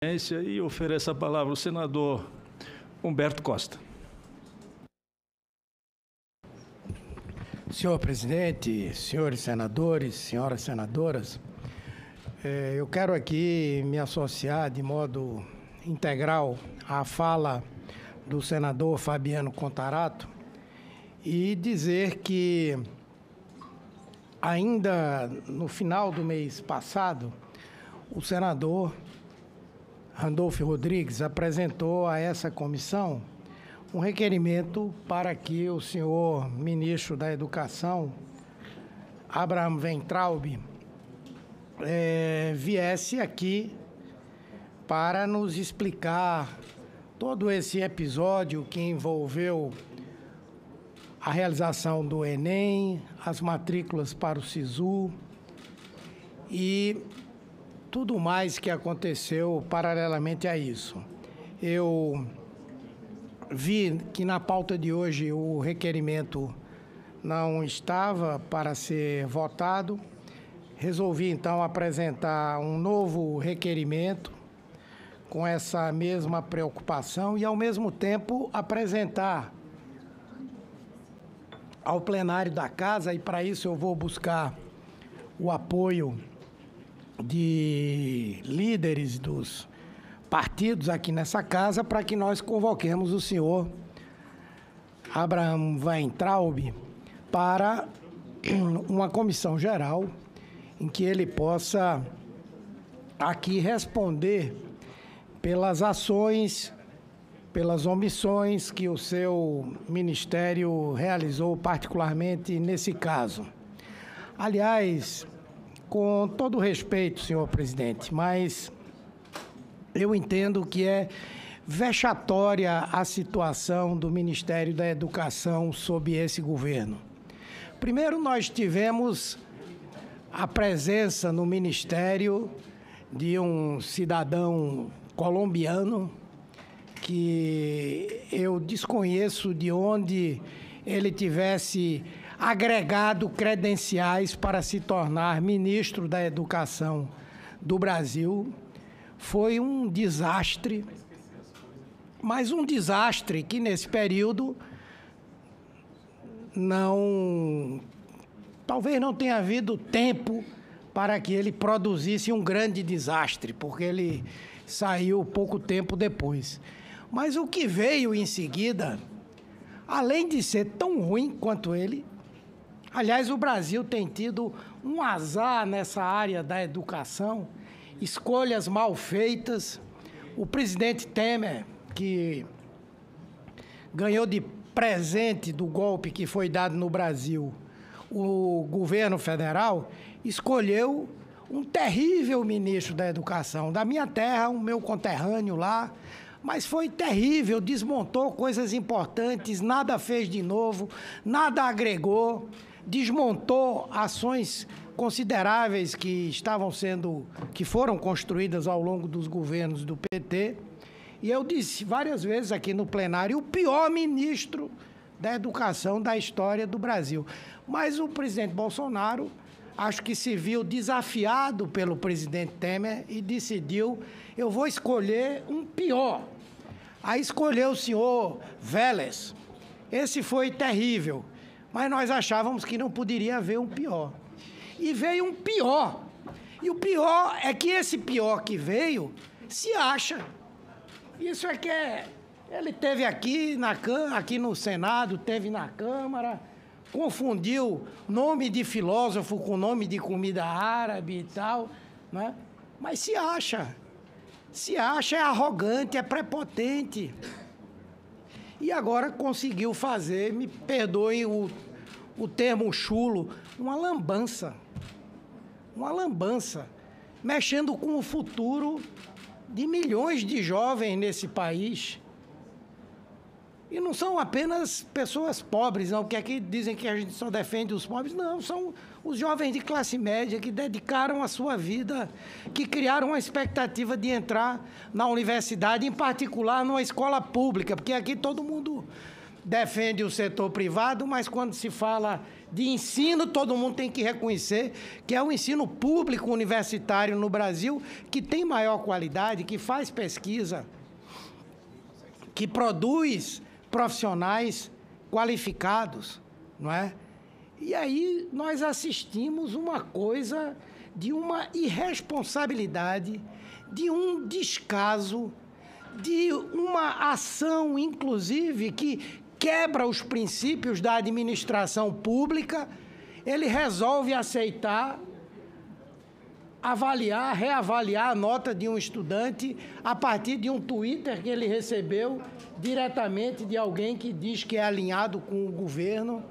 E ofereço a palavra ao senador Humberto Costa. Senhor presidente, senhores senadores, senhoras senadoras, eu quero aqui me associar de modo integral à fala do senador Fabiano Contarato e dizer que ainda no final do mês passado, o senador Randolfo Rodrigues apresentou a essa comissão um requerimento para que o senhor ministro da Educação, Abraham Weintraub, viesse aqui para nos explicar todo esse episódio que envolveu a realização do Enem, as matrículas para o SISU e tudo mais que aconteceu paralelamente a isso. Eu vi que na pauta de hoje o requerimento não estava para ser votado. Resolvi, então, apresentar um novo requerimento com essa mesma preocupação e, ao mesmo tempo, apresentar ao plenário da Casa, e para isso eu vou buscar o apoio de líderes dos partidos aqui nessa casa para que nós convoquemos o senhor Abraham Weintraub para uma comissão geral em que ele possa aqui responder pelas ações, pelas omissões que o seu ministério realizou particularmente nesse caso. Aliás, com todo respeito, senhor presidente, mas eu entendo que é vexatória a situação do Ministério da Educação sob esse governo. Primeiro, nós tivemos a presença no Ministério de um cidadão colombiano que eu desconheço de onde ele tivesse agregado credenciais para se tornar ministro da Educação do Brasil. Foi um desastre, mas um desastre que nesse período talvez não tenha havido tempo para que ele produzisse um grande desastre, porque ele saiu pouco tempo depois. Mas o que veio em seguida, além de ser tão ruim quanto ele, aliás, o Brasil tem tido um azar nessa área da educação, escolhas mal feitas. O presidente Temer, que ganhou de presente do golpe que foi dado no Brasil, o governo federal escolheu um terrível ministro da Educação, da minha terra, o meu conterrâneo lá, mas foi terrível, desmontou coisas importantes, nada fez de novo, nada agregou, desmontou ações consideráveis que foram construídas ao longo dos governos do PT. E eu disse várias vezes aqui no plenário, o pior ministro da educação da história do Brasil. Mas o presidente Bolsonaro, acho que se viu desafiado pelo presidente Temer e decidiu, eu vou escolher um pior. Aí escolheu o senhor Vélez. Esse foi terrível, mas nós achávamos que não poderia haver um pior. E veio um pior. E o pior é que esse pior que veio se acha. Isso é que ele teve aqui no Senado, teve na Câmara, confundiu nome de filósofo com nome de comida árabe e tal, né? Mas se acha, é arrogante, é prepotente. E agora conseguiu fazer, me perdoem o termo chulo, uma lambança, mexendo com o futuro de milhões de jovens nesse país. E não são apenas pessoas pobres, não, que aqui dizem que a gente só defende os pobres. Não, são os jovens de classe média que dedicaram a sua vida, que criaram uma expectativa de entrar na universidade, em particular numa escola pública, porque aqui todo mundo defende o setor privado, mas quando se fala de ensino, todo mundo tem que reconhecer que é o ensino público universitário no Brasil que tem maior qualidade, que faz pesquisa, que produz profissionais qualificados, não é? E aí nós assistimos uma coisa de uma irresponsabilidade, de um descaso, de uma ação, inclusive, que quebra os princípios da administração pública. Ele resolve aceitar, avaliar, reavaliar a nota de um estudante a partir de um Twitter que ele recebeu diretamente de alguém que diz que é alinhado com o governo.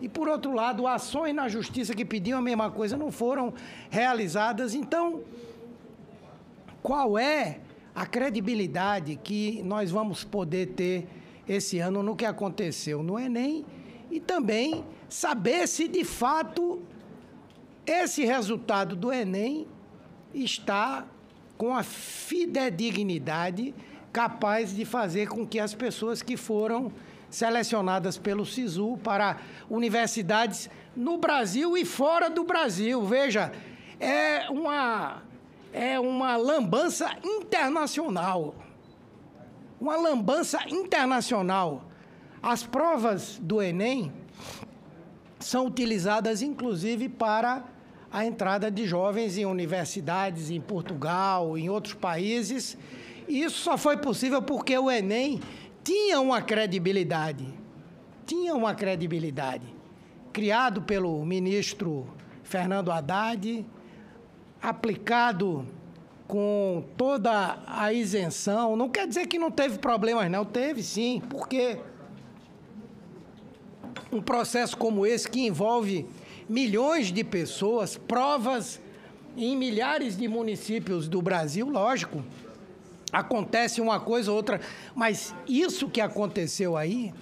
E, por outro lado, ações na justiça que pediam a mesma coisa não foram realizadas. Então, qual é a credibilidade que nós vamos poder ter esse ano no que aconteceu no Enem e também saber se, de fato, esse resultado do Enem está com a fidedignidade capaz de fazer com que as pessoas que foram selecionadas pelo SISU para universidades no Brasil e fora do Brasil, veja, é uma lambança internacional. Uma lambança internacional. As provas do Enem são utilizadas, inclusive, para a entrada de jovens em universidades em Portugal, em outros países. E isso só foi possível porque o Enem tinha uma credibilidade. Tinha uma credibilidade. Criado pelo ministro Fernando Haddad, aplicado com toda a isenção. Não quer dizer que não teve problemas, não. Teve, sim. Porque um processo como esse, que envolve milhões de pessoas, provas em milhares de municípios do Brasil, lógico, acontece uma coisa ou outra, mas isso que aconteceu aí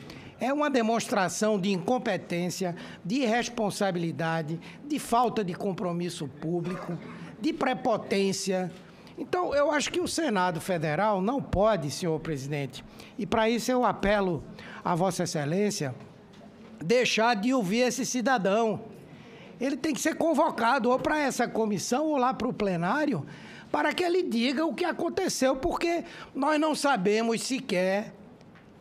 é uma demonstração de incompetência, de irresponsabilidade, de falta de compromisso público, de prepotência. Então, eu acho que o Senado Federal não pode, senhor presidente, e para isso eu apelo a Vossa Excelência, deixar de ouvir esse cidadão. Ele tem que ser convocado ou para essa comissão ou lá para o plenário para que ele diga o que aconteceu, porque nós não sabemos sequer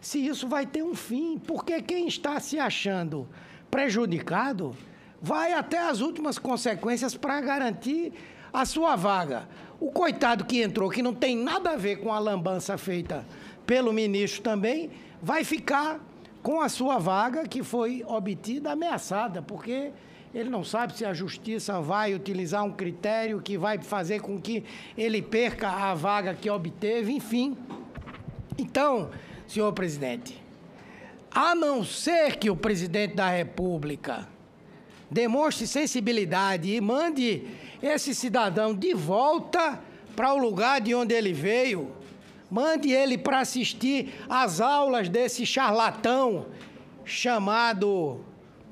se isso vai ter um fim, porque quem está se achando prejudicado vai até as últimas consequências para garantir a sua vaga. O coitado que entrou, que não tem nada a ver com a lambança feita pelo ministro também, vai ficar com a sua vaga que foi obtida ameaçada, porque ele não sabe se a justiça vai utilizar um critério que vai fazer com que ele perca a vaga que obteve, enfim. Então, senhor presidente, a não ser que o presidente da República demonstre sensibilidade e mande esse cidadão de volta para o lugar de onde ele veio, mande ele para assistir às aulas desse charlatão chamado,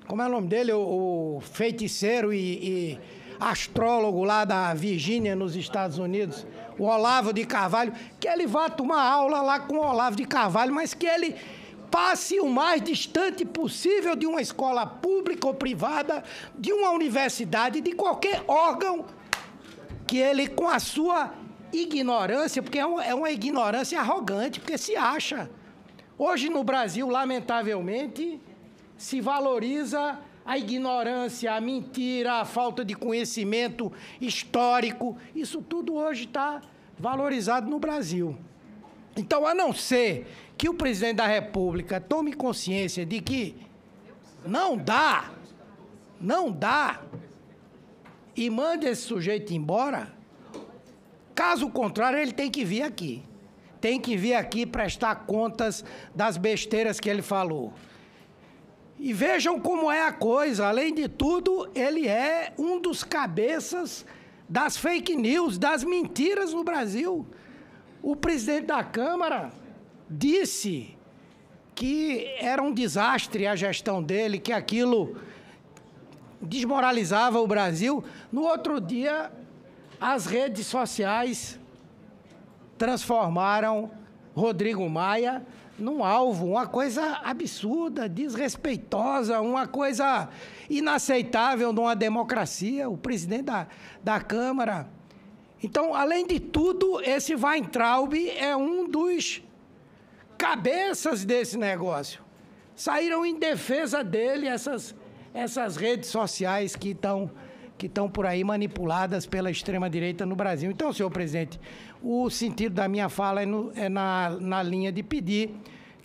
como é o nome dele? O feiticeiro e astrólogo lá da Virgínia, nos Estados Unidos, o Olavo de Carvalho, que ele vá tomar aula lá com o Olavo de Carvalho, mas que ele passe o mais distante possível de uma escola pública ou privada, de uma universidade, de qualquer órgão que ele, com a sua ignorância, porque é uma ignorância arrogante, porque se acha. Hoje no Brasil, lamentavelmente, se valoriza a ignorância, a mentira, a falta de conhecimento histórico. Isso tudo hoje está valorizado no Brasil. Então, a não ser que o presidente da República tome consciência de que não dá, e mande esse sujeito embora, caso contrário, ele tem que vir aqui. Tem que vir aqui prestar contas das besteiras que ele falou. E vejam como é a coisa. Além de tudo, ele é um dos cabeças das fake news, das mentiras no Brasil. O presidente da Câmara disse que era um desastre a gestão dele, que aquilo desmoralizava o Brasil. No outro dia, as redes sociais transformaram Rodrigo Maia num alvo, uma coisa absurda, desrespeitosa, uma coisa inaceitável numa democracia, o presidente da Câmara. Então, além de tudo, esse Weintraub é um dos cabeças desse negócio. Saíram em defesa dele essas redes sociais que estão por aí manipuladas pela extrema-direita no Brasil. Então, senhor presidente, o sentido da minha fala é na linha de pedir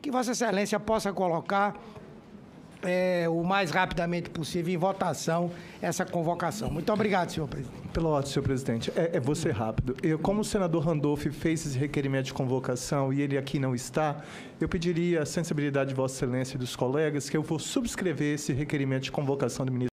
que Vossa Excelência possa colocar o mais rapidamente possível em votação essa convocação. Muito obrigado, senhor presidente. Pelo ótimo, senhor presidente. Vou ser rápido. Como o senador Randolph fez esse requerimento de convocação e ele aqui não está, eu pediria a sensibilidade de Vossa Excelência e dos colegas que eu vou subscrever esse requerimento de convocação do ministro